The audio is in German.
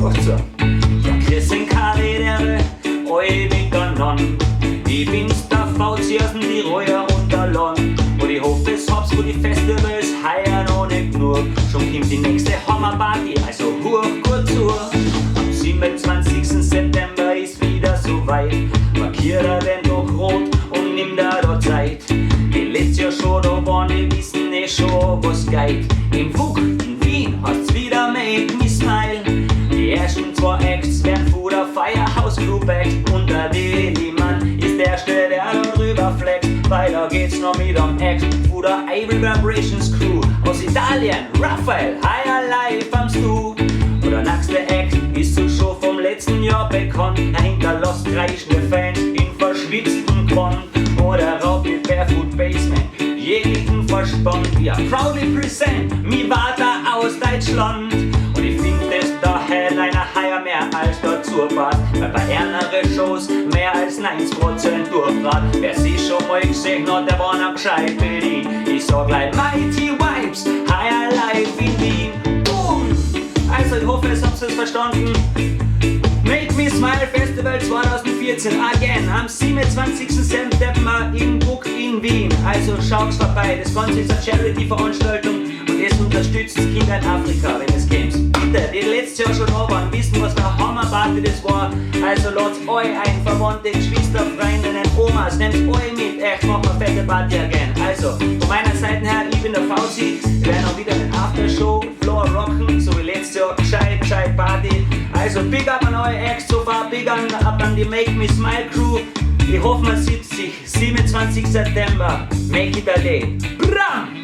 macht's so. Ja, grüßen Karriere, ewiger Non. Ich bin's, der VC aus dem Tiroler Unterland. Und ich hoffe, es hab's für die Festivals heuer noch nicht genug. Schon kommt die nächste Hammerparty, also hoch gut zu. Am 27. September ist wieder soweit. Markiert den Tag rot und nimm da Zeit. Die letztes Jahr schon da waren, die wissen schon, was geht. Im WUK in Wien hat's wieder Make Me Smile. Die ersten zwei Acts werden von der Firehouse Club Act. Und der Willimann ist der erste, der da drüber flext. Weiter geht's noch mit am Act von der Able Vibrations Crew aus Italien. Raphael, higher live am Stu. Und der nächste Act ist so schon vom letzten Jahr bekannt. Er hinterlässt kreischende Fans in verschwitzten Quant. Oder Raub mit Barefoot Basement, jeglichen Verspann. Wir proudly present, mi Vater aus Deutschland. Und ich find es der Headliner heuer mehr als dazu passt. Weil bei ärmere Shows mehr als 90% Durchfahrt. Wer sie schon mal gesehen hat, der war noch gescheit bedient. Ich sag gleich Mighty Vibes, heuer live in Wien. Boom! Also ich hoffe, es habt ihr es verstanden. Make Me Smile Festival 2014 again am 27. September im WUK in Wien. Also schaut's vorbei, das Ganze ist eine Charity-Veranstaltung und es unterstützt Kinder in Afrika, wenn es kämst. Bitte, die letztes Jahr schon da waren, wissen, was für eine Hammerparty das war. Also ladet euch ein, Verwandte, Geschwister, Freundinnen, Omas, nehmt euch mit, echt, machen wir fette Party again. Also, von meiner Seite her, ich bin der Fauci, wir werden auch wieder den Aftershow Floor rocken, so wie letztes Jahr, gescheit Party. Also big up an eure Acts, so far big up an die Make Me Smile Crew. Ich hoffe, man sieht sich 27. September. Make it a day. Bram!